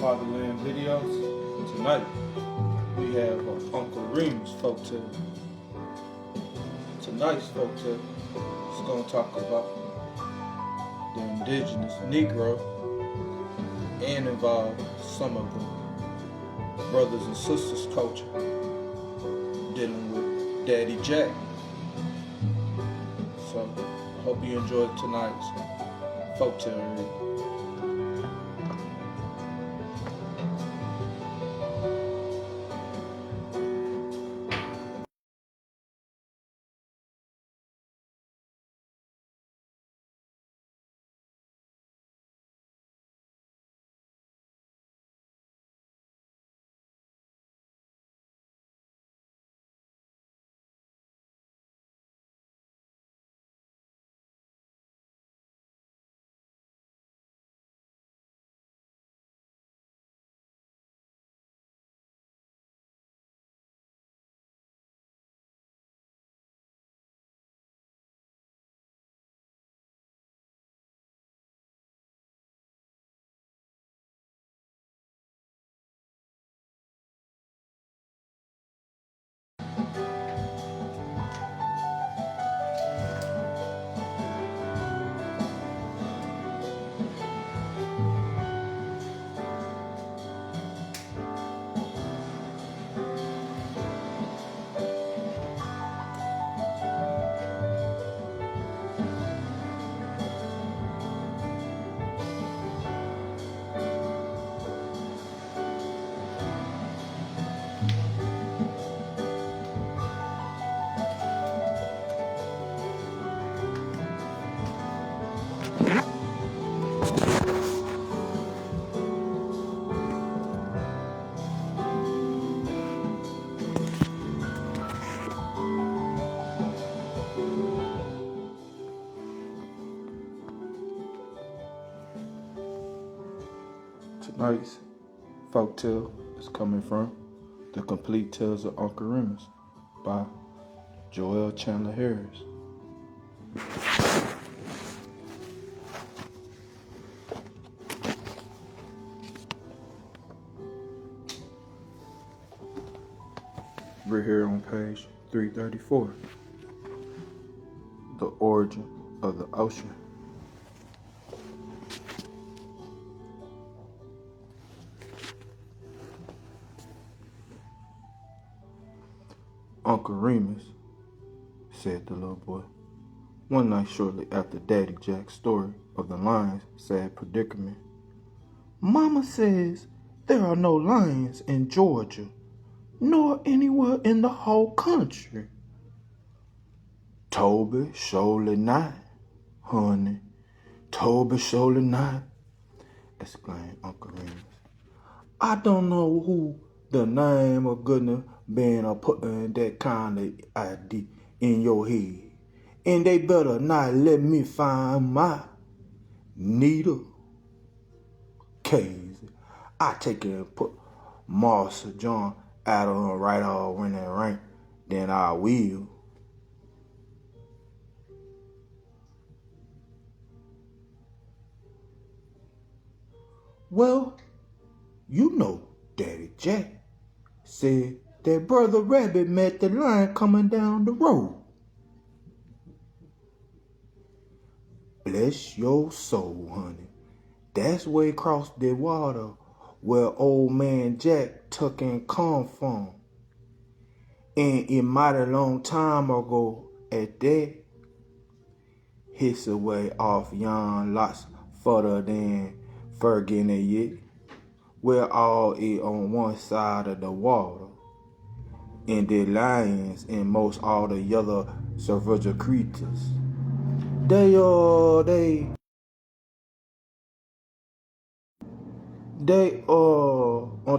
Fatherland videos. Tonight we have Uncle Remus folktale. Tonight's folktale is going to talk about the indigenous Negro and involve some of the brothers and sisters culture dealing with Daddy Jack. So I hope you enjoyed tonight's folktale reading. Tonight's folktale is coming from The Complete Tales of Uncle Remus by Joel Chandler Harris. We're here on page 334. The origin of the ocean. Uncle Remus, said the little boy, one night shortly after Daddy Jack's story of the lion's sad predicament. Mama says there are no lions in Georgia, nor anywhere in the whole country. Toby surely not, honey. Toby surely not, exclaimed Uncle Remus. I don't know who the name of goodness been putting that kind of idea in your head. And they better not let me find my needle. Casey, I take it and put Master John out on right off when it rain, then I will. Well, you know Daddy Jack said that Brother Rabbit met the lion coming down the road. Bless your soul, honey. That's where he crossed the water where old man Jack took and come from. And it mighty long time ago at that, his away off yon lots further than Fergin and yet, where all is on one side of the water. And the lions and most all the other savage creatures. They on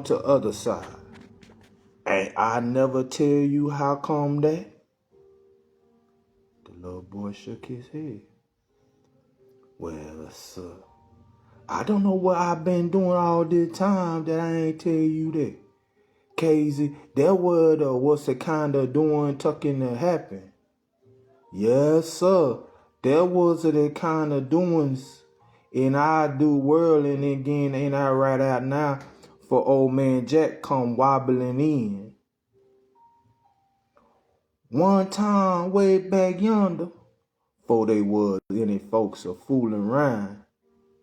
the other side. And I never tell you how come that? The little boy shook his head. Well, sir, I don't know what I've been doing all this time that I ain't tell you that. Casey, that what's the kind of doing tucking to happen? Yes, sir. That was the kind of doings And I do whirling again, ain't I right out now? For old man Jack come wobbling in. One time way back yonder, 'fore they was any folks a fooling round,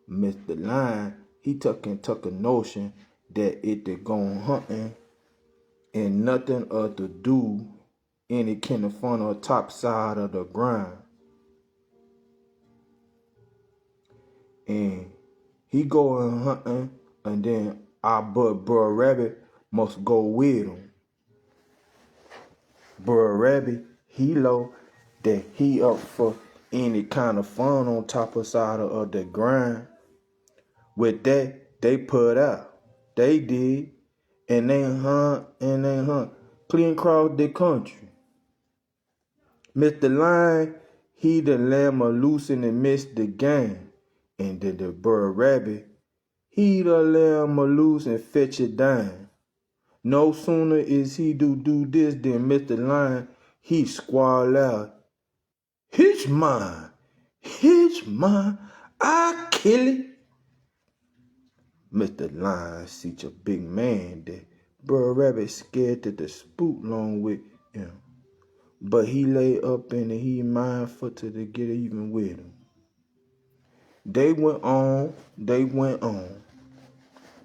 Mr. Lion, he took a notion that it to go hunting and nothing to do any kind of fun on top side of the ground. And he going hunting, and then our bud Rabbit must go with him. Bud Rabbit, he know that he up for any kind of fun on top of side of the ground. With that, they put out. They did. And they hunt, clean across the country. Mr. Lion, he the lamb a loose and missed the game. And then the bird rabbit, he the lamb a loose and fetch it down. No sooner is he do this than Mr. Lion, he squall out, "It's mine, it's mine, I kill it." Mr. Lion such a big man that Bird Rabbit scared to the spook along with him. But he lay up and he mindful to get even with him. They went on.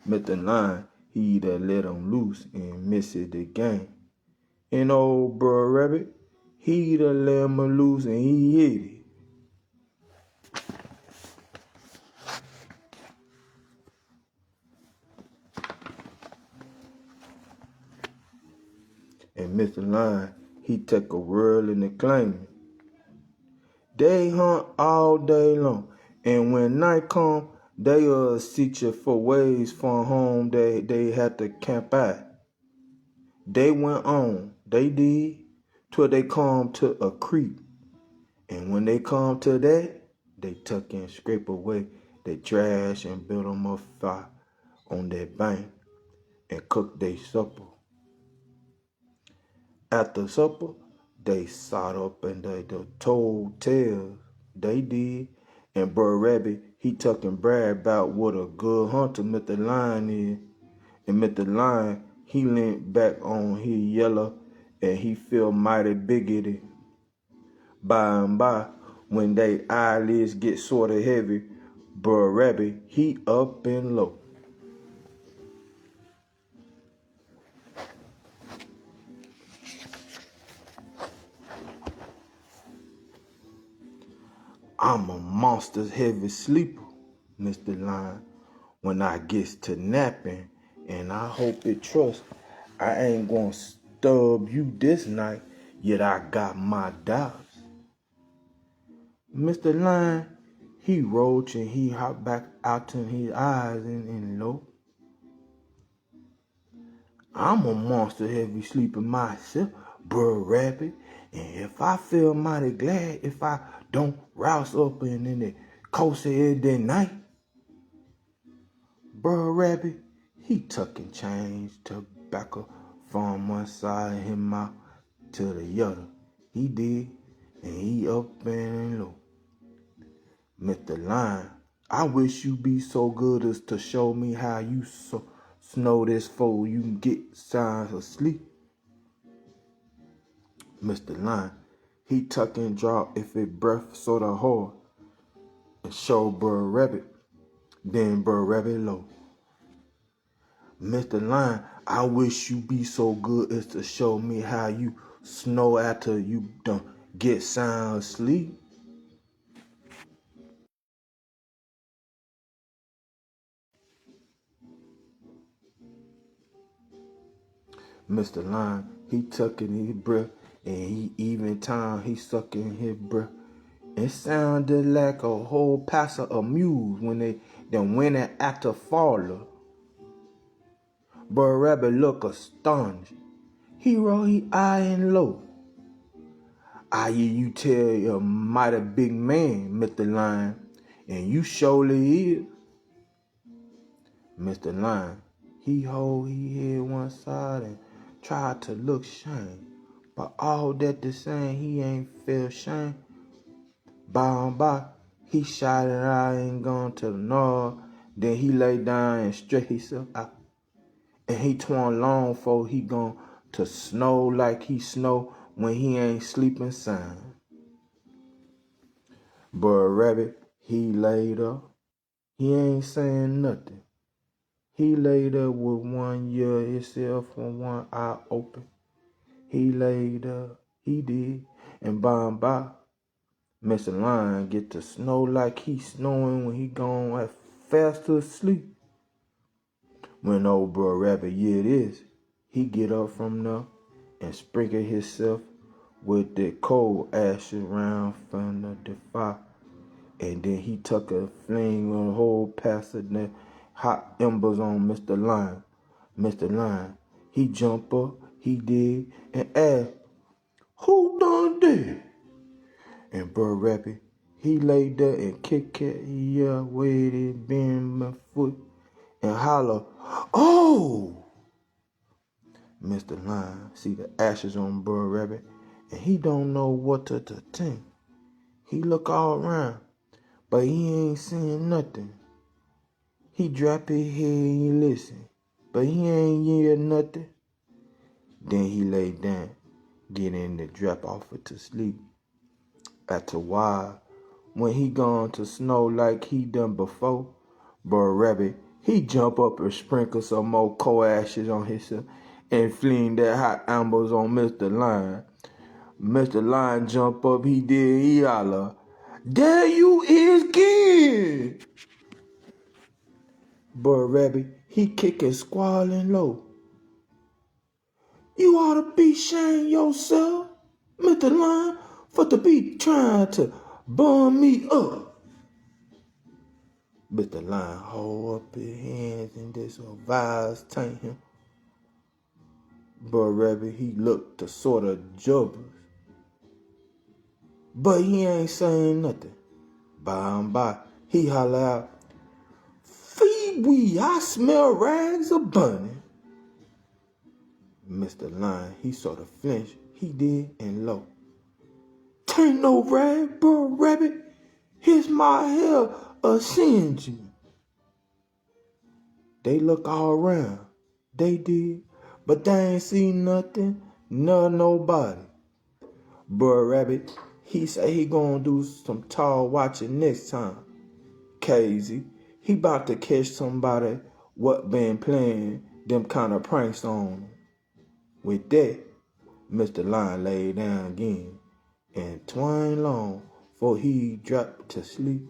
Mr. Lion, he done let him loose and missed the game. And old Bird Rabbit, he done let him loose and he hit it. And Mr. Lion, he took a whirl in the claim. They hunt all day long, and when night come, they seek you for ways from home they had to camp out. They went on, they did, till they come to a creek. And when they come to that, they tuck and scrape away their trash and build them a fire on that bank and cook their supper. After supper, they sat up and they told tales. They did. And Bird Rabbit, he tuck and brag about what a good hunter Mr. Lion is. And Mr. Lion, he leaned back on his yellow and he feel mighty bigoted. By and by, when they eyelids get sort of heavy, Bird Rabbit, he up and low. I'm a monster's heavy sleeper, Mr. Lion, when I gets to napping, and I hope it trusts I ain't gonna stub you this night, yet I got my doubts. Mr. Lion, he roach and he hop back out in his eyes and low. I'm a monster heavy sleeper myself, Bird Rabbit, and if I feel mighty glad if I don't rouse up in the coast of the night. Bird Rabbit, he tuck and change tobacco from one side of his mouth to the other. He did, and he up and low. Mr. Lion, I wish you be so good as to show me how you snow this foe you can get signs of sleep. Mr. Lion, he tuck and drop if it breath sort of hard and show Bird Rabbit, then Bird Rabbit low. Mr. Lion, I wish you be so good as to show me how you snow after you don't get sound sleep. Mr. Lion, he tucking his breath and he even time he sucking his breath. It sounded like a whole passer of mules when they went after Fowler. Bird Rabbit looked astonished. He rolled his eye and low. I hear you tell you a mighty big man, Mr. Lion, and you surely is. Mr. Lion, he hold his head one side and tried to look shame, but all that the same he ain't feel shame. By and by, He shouted, I ain't going to the north. Then he lay down and stretched himself out. And he twirled long for he gone to snow like he snow when he ain't sleeping sound. But Rabbit, he laid up. He ain't saying nothing. He laid up with one ear itself and one eye open. He laid up, he did, and by and by, Mr. Lion get to snow like he snowing when he gone fast to sleep. When old bro Rabbit hear this, he get up from there and sprinkle himself with the cold ashes round from the fire. And then he took a fling on the whole pass of the hot embers on Mr. Lion. Mr. Lion, he jump up, he did, and asked, who done that? And Bro Rabbit, he laid there and kicked it, yeah, waited, bend my foot, and holler, oh! Mr. Lion see the ashes on Bro Rabbit, and he don't know what to think. He look all around, but he ain't seeing nothing. He drop his head and he listen, but he ain't hear nothing. Then he lay down, getting to drop off to sleep. After a while, when he gone to snow like he done before, Bro Rabbit, he jump up and sprinkle some more coal ashes on himself and fling that hot embers on Mr. Lion. Mr. Lion jump up, he did, he holler, there you is again! Bro Rabbit, he kicking squalling low. You ought to be ashamed yourself, Mr. Lion, for to be trying to burn me up. Mr. Lion hold up his hands and this vibes taint him. Bro Rabbit, he looked the sort of jobless. But he ain't saying nothing. By and by, he holler out, Fee-wee, I smell rags a burning. Mr. Lion, he sort of flinched. He did and low. Tain't no rag, Bro Rabbit. Here's my hair a singeing. They look all around. They did. But they ain't seen nothing, nobody. Bro Rabbit, he say he gonna do some tall watching next time. Casey, he about to catch somebody what been playing them kind of pranks on him. With that, Mr. Lion lay down again and twine long before he dropped to sleep.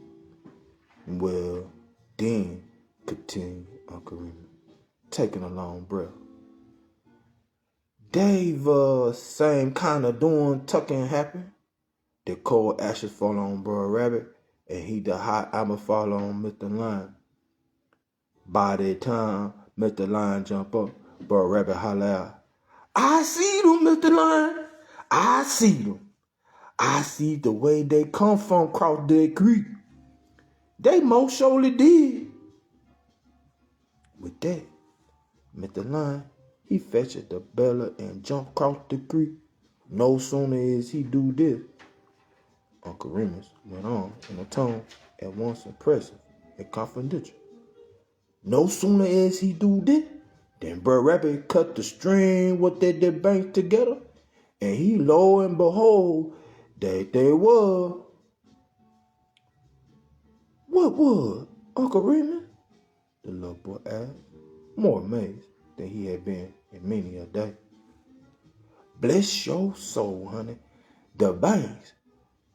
Well, then, continued Uncle Remus, taking a long breath. Dave, same kind of doing tucking happen. The cold ashes fall on Bro Rabbit, and he the hot apple fall on Mr. Lion. By the time Mr. Lion jump up, Bro Rabbit holler out, I see them, Mr. Lion. I see them. I see the way they come from across that creek. They most surely did. With that, Mr. Lion, he fetched the belly and jumped across the creek. No sooner as he do this, Uncle Remus went on in a tone at once impressive and confidential. No sooner as he do this, then Bro Rabbit cut the string with the bank together, and he lo and behold, that they was. What was, Uncle Remus? The little boy asked, more amazed than he had been in many a day. Bless your soul, honey. The banks,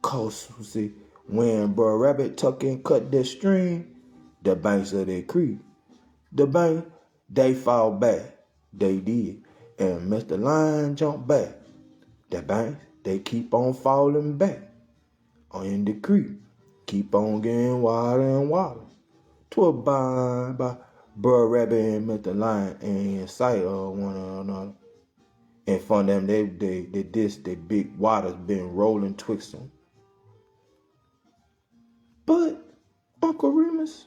cause see, when Bro Rabbit tuck and cut that string, the banks of that creek, the bank, they fall back. They did. And Mr. Lion jumped back. The banks, they keep on falling back. In the creek, keep on getting wider and wider. To a by Bro Rabbit and Mr. Lion ain't in sight of one another. And from them, they big water's been rolling twixt them. But, Uncle Remus,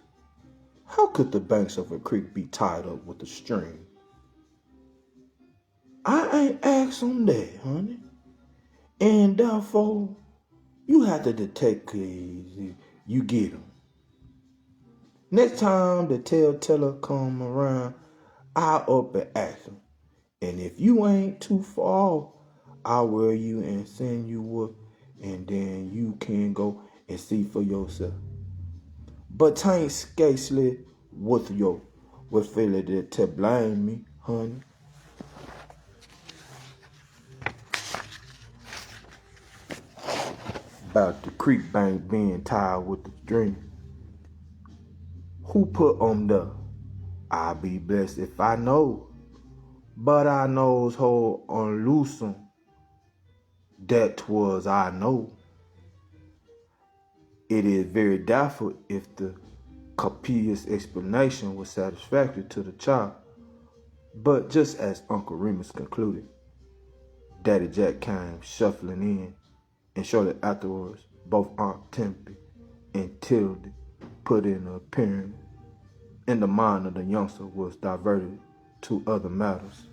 how could the banks of a creek be tied up with a string? I ain't asked on that, honey. And therefore, you have to take you get 'em. Next time the telltale come around, I'll up and ask him. And if you ain't too far off, I'll wear you and send you up, and then you can go and see for yourself. But 'tain't scarcely worth your feeling to blame me, honey. About the creek bank being tied with the stream. Who put 'em there? I'll be blessed if I know. But I knows how unloosum that 'twas I know. It is very doubtful if the copious explanation was satisfactory to the child. But just as Uncle Remus concluded, Daddy Jack came shuffling in, and shortly afterwards, both Aunt Tempy and Tildy put in an appearance, and the mind of the youngster was diverted to other matters.